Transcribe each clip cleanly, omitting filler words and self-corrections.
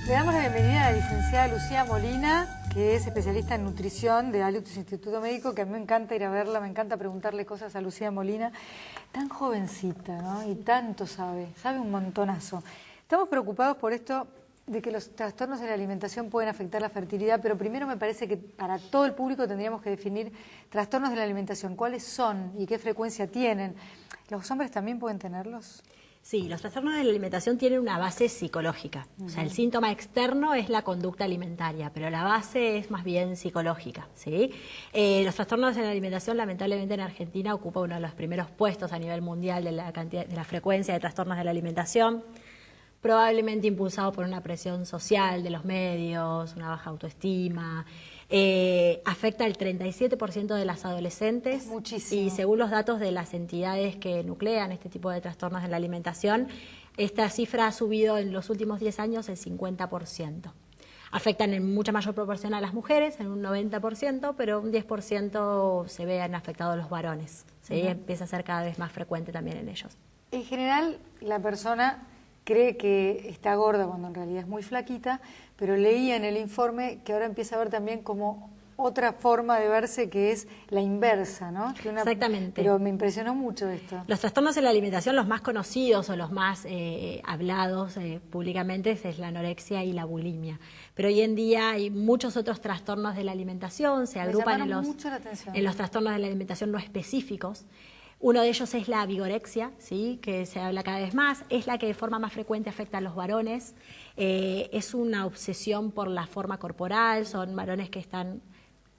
Le damos la bienvenida a la licenciada Lucía Molina, que es especialista en nutrición de Alux Instituto Médico, que a mí me encanta ir a verla, me encanta preguntarle cosas a Lucía Molina. Tan jovencita, ¿no? Y tanto sabe un montonazo. Estamos preocupados por esto de que los trastornos de la alimentación pueden afectar la fertilidad, pero primero me parece que para todo el público tendríamos que definir trastornos de la alimentación, cuáles son y qué frecuencia tienen. ¿Los hombres también pueden tenerlos? Sí, los trastornos de la alimentación tienen una base psicológica. O sea, el síntoma externo es la conducta alimentaria, pero la base es más bien psicológica, ¿sí? Los trastornos de la alimentación, lamentablemente en Argentina, ocupa uno de los primeros puestos a nivel mundial de la cantidad, de la frecuencia de trastornos de la alimentación, probablemente impulsado por una presión social de los medios, una baja autoestima. Afecta al 37% de las adolescentes. Muchísimo. Y según los datos de las entidades que nuclean este tipo de trastornos de la alimentación, esta cifra ha subido en los últimos 10 años el 50%. Afectan en mucha mayor proporción a las mujeres, en un 90%, pero un 10% se ven afectados los varones, ¿sí? Empieza a ser cada vez más frecuente también en ellos. En general, la persona cree que está gorda cuando en realidad es muy flaquita, pero leía en el informe que ahora empieza a ver también como otra forma de verse que es la inversa, ¿no? Exactamente. Pero me impresionó mucho esto. Los trastornos de la alimentación, los más conocidos o los más hablados públicamente es la anorexia y la bulimia. Pero hoy en día hay muchos otros trastornos de la alimentación, se agrupan en los trastornos de la alimentación no específicos. Uno de ellos es la vigorexia, ¿sí? Que se habla cada vez más, es la que de forma más frecuente afecta a los varones. Es una obsesión por la forma corporal, son varones que están,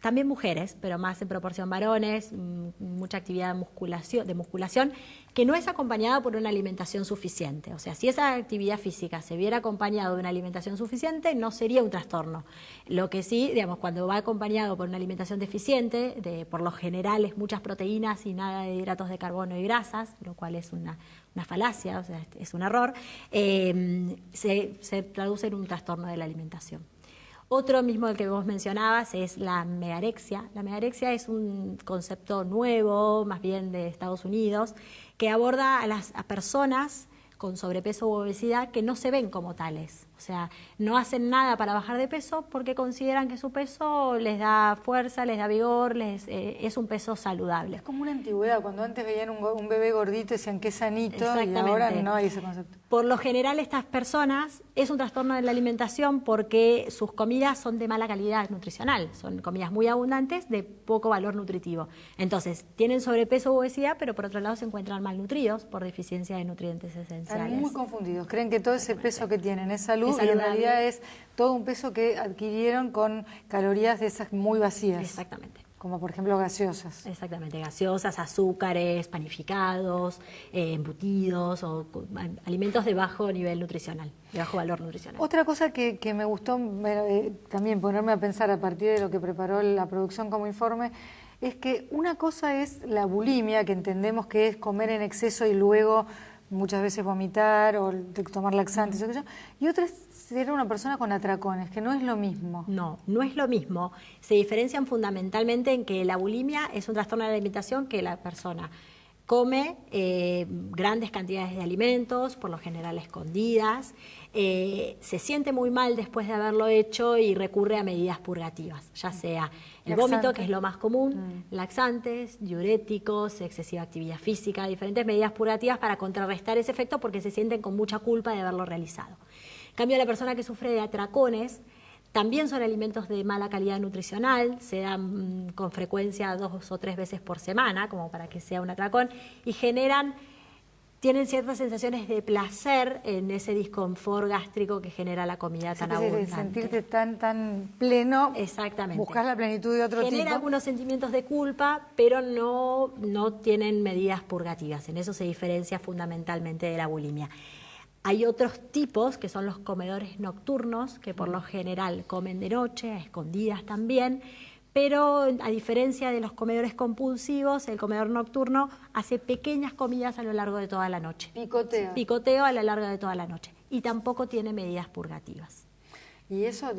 también mujeres, pero más en proporción varones, mucha actividad de musculación, que no es acompañada por una alimentación suficiente. O sea, si esa actividad física se viera acompañado de una alimentación suficiente, no sería un trastorno. Lo que sí, digamos, cuando va acompañado por una alimentación deficiente, por lo general es muchas proteínas y nada de hidratos de carbono y grasas, lo cual es una falacia, o sea, es un error, se traduce en un trastorno de la alimentación. Otro mismo del que vos mencionabas es la megarexia. La megarexia es un concepto nuevo, más bien de Estados Unidos, que aborda a personas con sobrepeso u obesidad que no se ven como tales. O sea, no hacen nada para bajar de peso porque consideran que su peso les da fuerza, les da vigor, es un peso saludable. Es como una antigüedad, cuando antes veían un bebé gordito y decían que es sanito, y ahora no hay ese concepto. Por lo general estas personas es un trastorno de la alimentación porque sus comidas son de mala calidad nutricional, son comidas muy abundantes de poco valor nutritivo. Entonces, tienen sobrepeso u obesidad, pero por otro lado se encuentran malnutridos por deficiencia de nutrientes esenciales. Están muy confundidos, creen que todo ese peso que tienen es salud y en realidad es todo un peso que adquirieron con calorías de esas muy vacías. Exactamente. Como por ejemplo gaseosas. Exactamente, gaseosas, azúcares, panificados, embutidos o alimentos de bajo nivel nutricional, de bajo valor nutricional. Otra cosa que me gustó también ponerme a pensar a partir de lo que preparó la producción como informe, es que una cosa es la bulimia, que entendemos que es comer en exceso y luego muchas veces vomitar o tomar laxantes, y otra es ser una persona con atracones, que no es lo mismo. No, no es lo mismo. Se diferencian fundamentalmente en que la bulimia es un trastorno de la alimentación que la persona come grandes cantidades de alimentos, por lo general escondidas, se siente muy mal después de haberlo hecho y recurre a medidas purgativas, ya sea el vómito, que es lo más común, laxantes, diuréticos, excesiva actividad física, diferentes medidas purgativas para contrarrestar ese efecto porque se sienten con mucha culpa de haberlo realizado. En cambio, la persona que sufre de atracones también son alimentos de mala calidad nutricional, se dan con frecuencia 2 o 3 veces por semana, como para que sea un atracón, y tienen ciertas sensaciones de placer en ese disconfort gástrico que genera la comida tan abundante. Sentirte tan pleno. Exactamente. Buscar la plenitud de otro tipo. Genera algunos sentimientos de culpa, pero no tienen medidas purgativas. En eso se diferencia fundamentalmente de la bulimia. Hay otros tipos, que son los comedores nocturnos, que por lo general comen de noche, a escondidas también, pero a diferencia de los comedores compulsivos, el comedor nocturno hace pequeñas comidas a lo largo de toda la noche. Picoteo. Picoteo a lo largo de toda la noche. Y tampoco tiene medidas purgativas. Y eso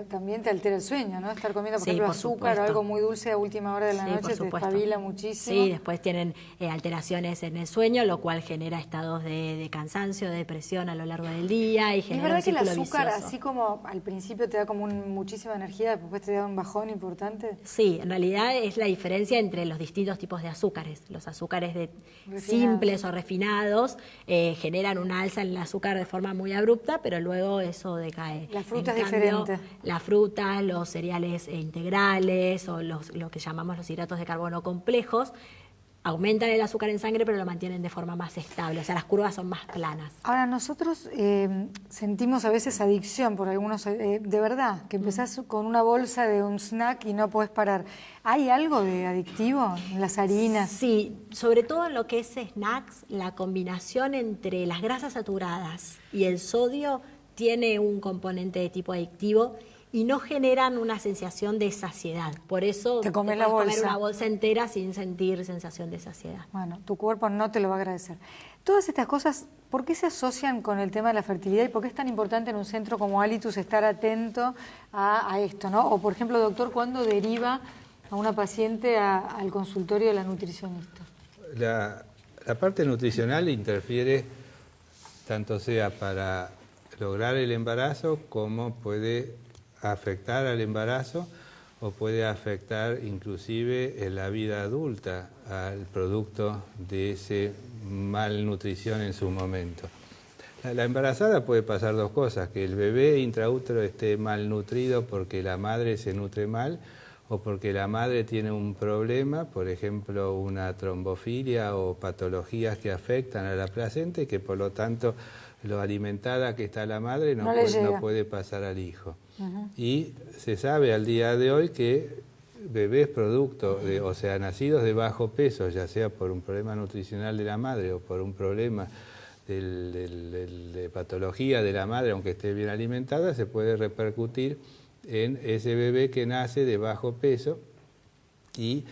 también te altera el sueño, ¿no? Estar comiendo, por ejemplo, azúcar o algo muy dulce a última hora de la noche te espabila muchísimo. Sí, después tienen alteraciones en el sueño, lo cual genera estados de cansancio, de depresión a lo largo del día y genera un círculo vicioso. ¿Es verdad que el azúcar, así como al principio te da como muchísima energía, después te da un bajón importante? Sí, en realidad es la diferencia entre los distintos tipos de azúcares. Los azúcares simples o refinados generan una alza en el azúcar de forma muy abrupta, pero luego eso decae. Las frutas diferente. Las frutas, los cereales integrales o lo que llamamos los hidratos de carbono complejos aumentan el azúcar en sangre, pero lo mantienen de forma más estable. O sea, las curvas son más planas. Ahora, nosotros sentimos a veces adicción por algunos... de verdad, que empezás con una bolsa de un snack y no podés parar. ¿Hay algo de adictivo en las harinas? Sí, sobre todo en lo que es snacks, la combinación entre las grasas saturadas y el sodio tiene un componente de tipo adictivo y no generan una sensación de saciedad. Por eso te comer una bolsa entera sin sentir sensación de saciedad. Bueno, tu cuerpo no te lo va a agradecer. Todas estas cosas, ¿por qué se asocian con el tema de la fertilidad y por qué es tan importante en un centro como Alitus estar atento a esto, ¿no? O, por ejemplo, doctor, ¿cuándo deriva a una paciente al consultorio de la nutricionista? La parte nutricional interfiere tanto sea para lograr el embarazo como puede afectar al embarazo o puede afectar inclusive en la vida adulta al producto de esa malnutrición en su momento. La embarazada puede pasar dos cosas, que el bebé intraútero esté malnutrido porque la madre se nutre mal o porque la madre tiene un problema, por ejemplo una trombofilia o patologías que afectan a la placenta y que por lo tanto lo alimentada que está la madre no puede pasar al hijo. Y se sabe al día de hoy que bebés producto o sea, nacidos de bajo peso, ya sea por un problema nutricional de la madre o por un problema de patología de la madre, aunque esté bien alimentada, se puede repercutir en ese bebé que nace de bajo peso y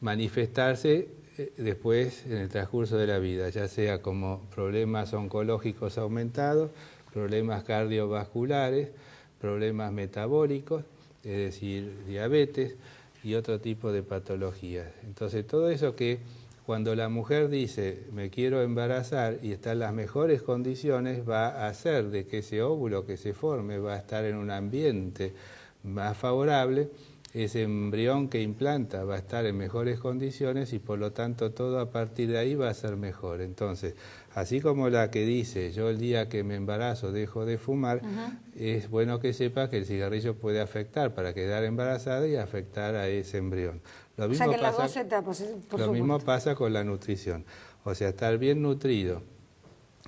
manifestarse después en el transcurso de la vida, ya sea como problemas oncológicos aumentados, problemas cardiovasculares, problemas metabólicos, es decir, diabetes y otro tipo de patologías. Entonces, todo eso que cuando la mujer dice me quiero embarazar y está en las mejores condiciones, va a hacer de que ese óvulo que se forme va a estar en un ambiente más favorable, ese embrión que implanta va a estar en mejores condiciones y por lo tanto todo a partir de ahí va a ser mejor. Entonces, así como la que dice yo el día que me embarazo dejo de fumar, es bueno que sepa que el cigarrillo puede afectar para quedar embarazada y afectar a ese embrión. Lo mismo, que en las dos etapas, lo mismo pasa con la nutrición. O sea, estar bien nutrido.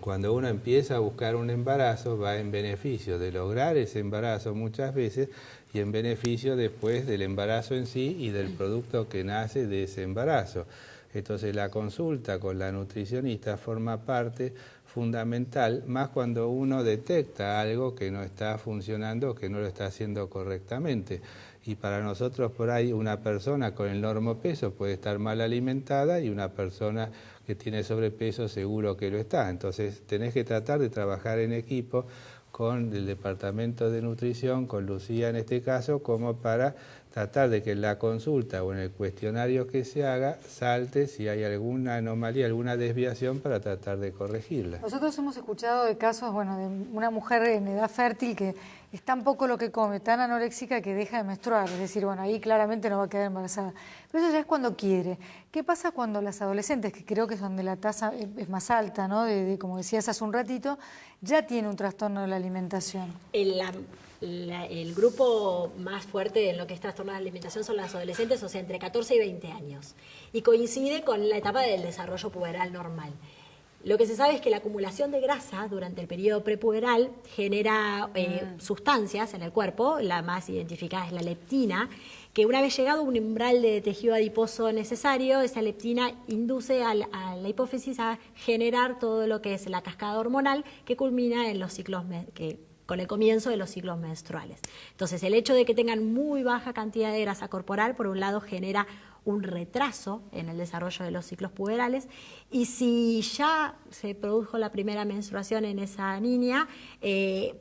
Cuando uno empieza a buscar un embarazo, va en beneficio de lograr ese embarazo muchas veces y en beneficio después del embarazo en sí y del producto que nace de ese embarazo. Entonces la consulta con la nutricionista forma parte fundamental, más cuando uno detecta algo que no está funcionando o que no lo está haciendo correctamente. Y para nosotros por ahí una persona con el normopeso puede estar mal alimentada y una persona que tiene sobrepeso seguro que lo está. Entonces tenés que tratar de trabajar en equipo con el departamento de nutrición, con Lucía en este caso, como para tratar de que en la consulta o en el cuestionario que se haga salte si hay alguna anomalía, alguna desviación para tratar de corregirla. Nosotros hemos escuchado de casos, bueno, de una mujer en edad fértil que es tan poco lo que come, tan anoréxica que deja de menstruar, es decir, bueno, ahí claramente no va a quedar embarazada. Pero eso ya es cuando quiere. ¿Qué pasa cuando las adolescentes, que creo que es donde la tasa es más alta, ¿no? Como decías hace un ratito, ya tiene un trastorno de la alimentación? El grupo más fuerte en lo que es trastorno de la alimentación son las adolescentes, o sea, entre 14 y 20 años. Y coincide con la etapa del desarrollo puberal normal. Lo que se sabe es que la acumulación de grasa durante el periodo prepuberal genera sustancias en el cuerpo, la más identificada es la leptina, que una vez llegado a un umbral de tejido adiposo necesario, esa leptina induce a la hipófisis a generar todo lo que es la cascada hormonal que culmina en los ciclos con el comienzo de los ciclos menstruales. Entonces, el hecho de que tengan muy baja cantidad de grasa corporal, por un lado, genera un retraso en el desarrollo de los ciclos puberales, y si ya se produjo la primera menstruación en esa niña,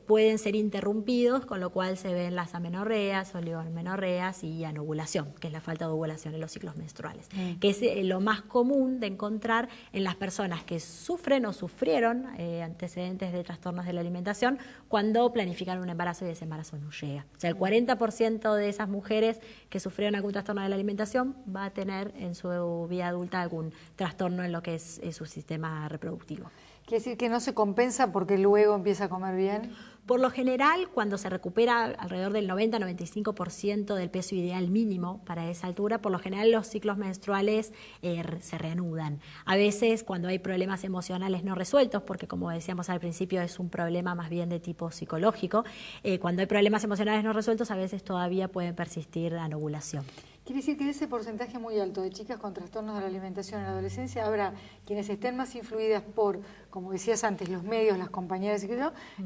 pueden ser interrumpidos, con lo cual se ven las amenorreas, oligomenorreas y anovulación, que es la falta de ovulación en los ciclos menstruales, que es lo más común de encontrar en las personas que sufren o sufrieron antecedentes de trastornos de la alimentación cuando planifican un embarazo y ese embarazo no llega. O sea, el 40% de esas mujeres que sufrieron algún trastorno de la alimentación va a tener en su vida adulta algún trastorno en lo que es su sistema reproductivo. ¿Quiere decir que no se compensa porque luego empieza a comer bien? Por lo general, cuando se recupera alrededor del 90-95% del peso ideal mínimo para esa altura, por lo general los ciclos menstruales se reanudan. A veces cuando hay problemas emocionales no resueltos, porque como decíamos al principio es un problema más bien de tipo psicológico, cuando hay problemas emocionales no resueltos a veces todavía pueden persistir la anovulación. Quiere decir que de ese porcentaje muy alto de chicas con trastornos de la alimentación en la adolescencia, habrá quienes estén más influidas por, como decías antes, los medios, las compañeras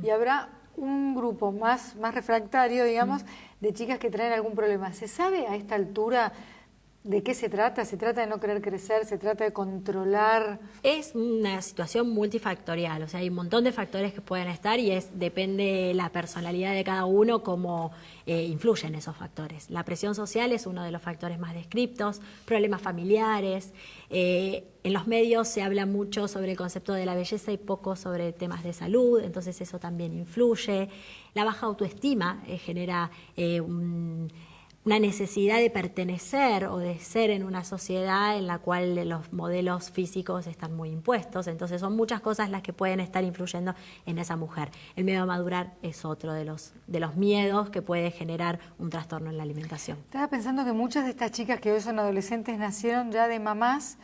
y habrá un grupo más refractario, digamos, de chicas que traen algún problema. ¿Se sabe a esta altura de qué se trata? ¿Se trata de no querer crecer? ¿Se trata de controlar? Es una situación multifactorial, o sea, hay un montón de factores que pueden estar y depende de la personalidad de cada uno cómo influyen esos factores. La presión social es uno de los factores más descriptos, problemas familiares. En los medios se habla mucho sobre el concepto de la belleza y poco sobre temas de salud, entonces eso también influye. La baja autoestima genera una necesidad de pertenecer o de ser en una sociedad en la cual los modelos físicos están muy impuestos. Entonces son muchas cosas las que pueden estar influyendo en esa mujer. El miedo a madurar es otro de los miedos que puede generar un trastorno en la alimentación. Estaba pensando que muchas de estas chicas que hoy son adolescentes nacieron ya de mamás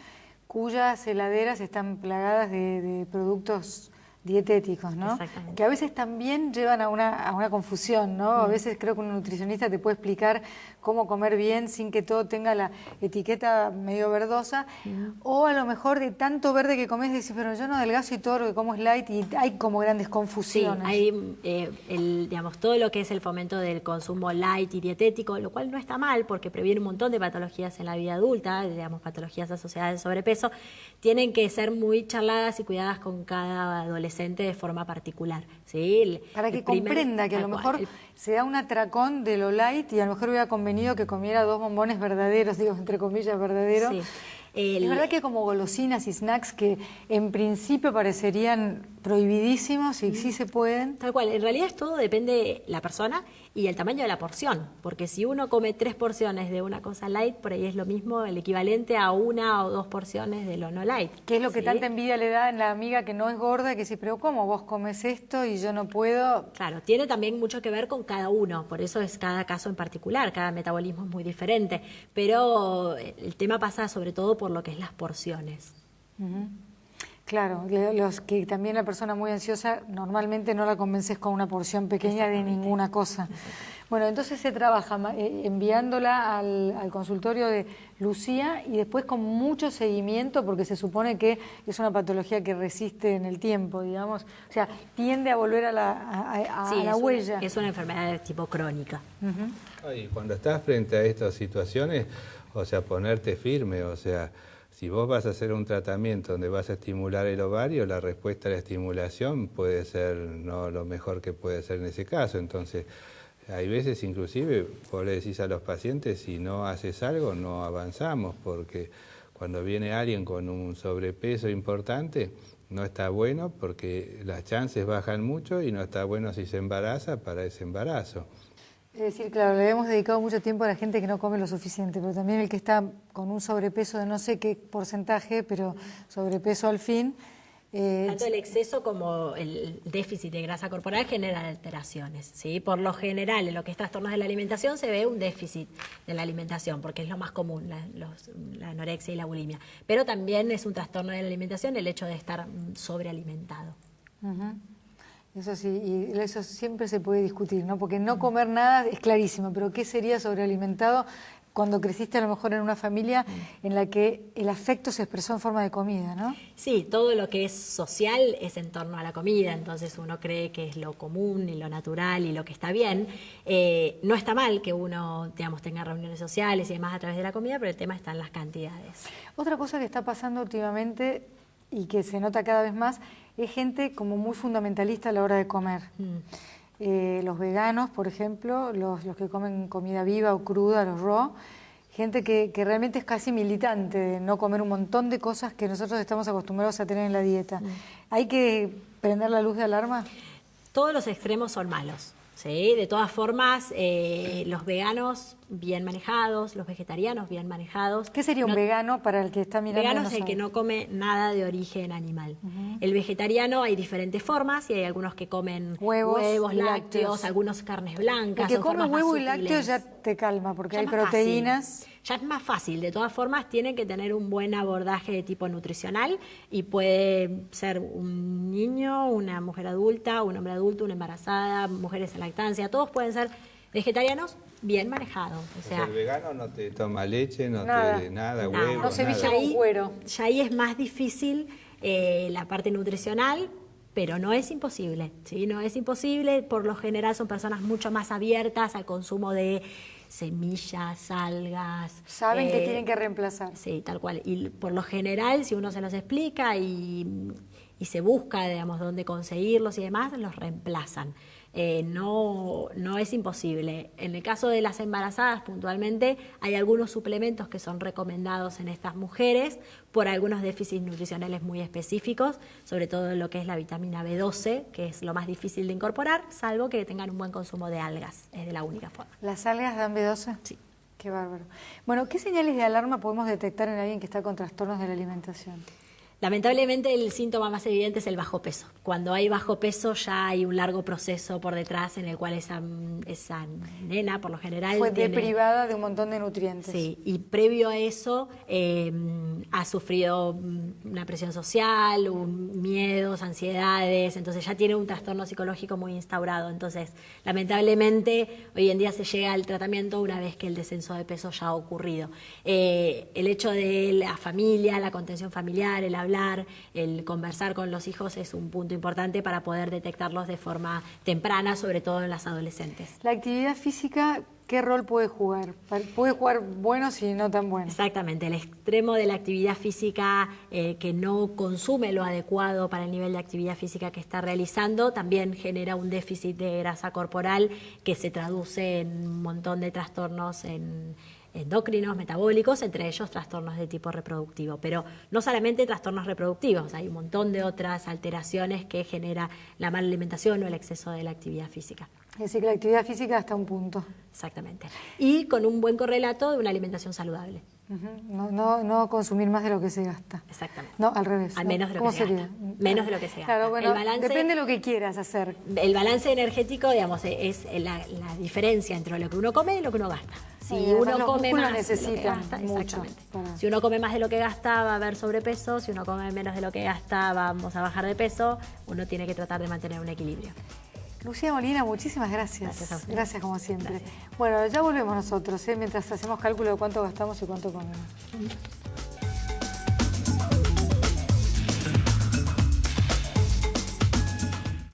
cuyas heladeras están plagadas de productos dietéticos, ¿no? Exactamente. Que a veces también llevan a una confusión, ¿no? A veces creo que un nutricionista te puede explicar cómo comer bien sin que todo tenga la etiqueta medio verdosa, o a lo mejor de tanto verde que comes decís, pero yo no adelgazo y todo lo que como es light, y hay como grandes confusiones. Sí, hay digamos, todo lo que es el fomento del consumo light y dietético, lo cual no está mal porque previene un montón de patologías en la vida adulta, digamos, patologías asociadas al sobrepeso, tienen que ser muy charladas y cuidadas con cada adolescente de forma particular, ¿sí? Para que comprenda que a lo mejor se da un atracón de lo light y a lo mejor hubiera convenido que comiera 2 bombones verdaderos, digo entre comillas verdaderos. Sí. Es verdad que como golosinas y snacks que en principio parecerían prohibidísimos y sí se pueden. Tal cual, en realidad todo depende de la persona y el tamaño de la porción, porque si uno come 3 porciones de una cosa light, por ahí es lo mismo, el equivalente a 1 o 2 porciones de lo no light. Que es lo que tanta envidia le da en la amiga que no es gorda, que dice, pero ¿cómo vos comes esto y yo no puedo? Claro, tiene también mucho que ver con cada uno, por eso es cada caso en particular, cada metabolismo es muy diferente, pero el tema pasa sobre todo por lo que es las porciones. Claro, los que también la persona muy ansiosa normalmente no la convences con una porción pequeña de ninguna cosa. Bueno, entonces se trabaja enviándola al consultorio de Lucía y después con mucho seguimiento porque se supone que es una patología que resiste en el tiempo, digamos. O sea, tiende a volver a la huella. Es una enfermedad de tipo crónica. Y cuando estás frente a estas situaciones, o sea, ponerte firme, o sea, si vos vas a hacer un tratamiento donde vas a estimular el ovario, la respuesta a la estimulación puede ser no lo mejor que puede ser en ese caso. Entonces, hay veces inclusive, vos le decís a los pacientes, si no haces algo, no avanzamos, porque cuando viene alguien con un sobrepeso importante, no está bueno porque las chances bajan mucho y no está bueno si se embaraza para ese embarazo. Es decir, claro, le hemos dedicado mucho tiempo a la gente que no come lo suficiente, pero también el que está con un sobrepeso de no sé qué porcentaje, pero sobrepeso al fin. Tanto el exceso como el déficit de grasa corporal generan alteraciones, ¿sí? Por lo general, en lo que es trastornos de la alimentación se ve un déficit de la alimentación, porque es lo más común, la anorexia y la bulimia. Pero también es un trastorno de la alimentación el hecho de estar sobrealimentado. Eso sí, y eso siempre se puede discutir, ¿no? Porque no comer nada es clarísimo, pero ¿qué sería sobrealimentado? cuando creciste a lo mejor en una familia en la que el afecto se expresó en forma de comida, ¿no? Sí, todo lo que es social es en torno a la comida, entonces uno cree que es lo común y lo natural y lo que está bien. No está mal que uno, digamos, tenga reuniones sociales y demás a través de la comida, pero el tema está en las cantidades. Otra cosa que está pasando últimamente y que se nota cada vez más es gente como muy fundamentalista a la hora de comer. Los veganos, por ejemplo, los que comen comida viva o cruda, los raw, gente que realmente es casi militante de no comer un montón de cosas que nosotros estamos acostumbrados a tener en la dieta. ¿Hay que prender la luz de alarma? Todos los extremos son malos, ¿sí? De todas formas, los veganos bien manejados, los vegetarianos bien manejados. ¿Qué sería un vegano para el que está mirando? Vegano es el que no come nada de origen animal. El vegetariano hay diferentes formas y hay algunos que comen huevos lácteos, algunos carnes blancas. El que come huevo y lácteos ya te calma porque hay proteínas. Fácil. Ya es más fácil. De todas formas, tienen que tener un buen abordaje de tipo nutricional y puede ser un niño, una mujer adulta, un hombre adulto, una embarazada, mujeres en lactancia. Todos pueden ser vegetarianos bien manejados. O sea, el vegano no te toma leche, no te nada, huevo, no se nada. con cuero. Ya ahí es más difícil la parte nutricional, pero no es imposible, ¿sí? No es imposible. Por lo general son personas mucho más abiertas al consumo de semillas, algas. Saben que tienen que reemplazar. Sí, tal cual. Y por lo general, si uno se los explica y se busca, digamos, dónde conseguirlos y demás, los reemplazan. No es imposible. En el caso de las embarazadas, puntualmente, hay algunos suplementos que son recomendados en estas mujeres por algunos déficits nutricionales muy específicos, sobre todo lo que es la vitamina B12, que es lo más difícil de incorporar, salvo que tengan un buen consumo de algas. Es de la única forma. ¿Las algas dan B12? Sí. Qué bárbaro. Bueno, ¿qué señales de alarma podemos detectar en alguien que está con trastornos de la alimentación? Lamentablemente el síntoma más evidente es el bajo peso. Cuando hay bajo peso ya hay un largo proceso por detrás en el cual esa nena, por lo general, fue deprivada de un montón de nutrientes. Sí, y previo a eso ha sufrido una presión social, miedos, ansiedades, entonces ya tiene un trastorno psicológico muy instaurado. Entonces, lamentablemente, hoy en día se llega al tratamiento una vez que el descenso de peso ya ha ocurrido. El hecho de la familia, la contención familiar, el hablar, el conversar con los hijos es un punto importante para poder detectarlos de forma temprana, sobre todo en las adolescentes. La actividad física, ¿qué rol puede jugar? Puede jugar buenos y no tan buenos. Exactamente, el extremo de la actividad física que no consume lo adecuado para el nivel de actividad física que está realizando, también genera un déficit de grasa corporal que se traduce en un montón de trastornos endocrinos, metabólicos, entre ellos trastornos de tipo reproductivo. Pero no solamente trastornos reproductivos, hay un montón de otras alteraciones que genera la mala alimentación o el exceso de la actividad física. Es decir, que la actividad física hasta un punto. Exactamente. Y con un buen correlato de una alimentación saludable. No consumir más de lo que se gasta. Exactamente. No, al revés. Al menos de lo ¿Cómo que se sería? gasta. Menos de lo que se gasta. Claro, bueno, el balance, depende de lo que quieras hacer. El balance energético, digamos, es la diferencia entre lo que uno come y lo que uno gasta. Si uno come más de lo que gasta, exactamente. Si uno come más de lo que gasta, va a haber sobrepeso. Si uno come menos de lo que gasta, vamos a bajar de peso. Uno tiene que tratar de mantener un equilibrio. Lucía Molina, muchísimas gracias. Gracias a usted. Gracias como siempre. Gracias. Bueno, ya volvemos nosotros, mientras hacemos cálculo de cuánto gastamos y cuánto comemos.